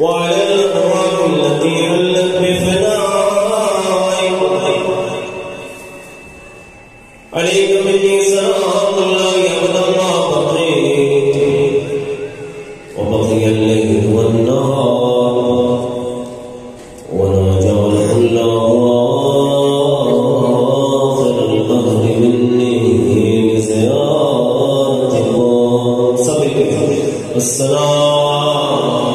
وعلى الأرواح التي علت بفنائك عليك مني سلام الله أبدا ما بقيت وبقي الليل والنهار وناجعه الله آخر القهر مني بزيارتكم. السلام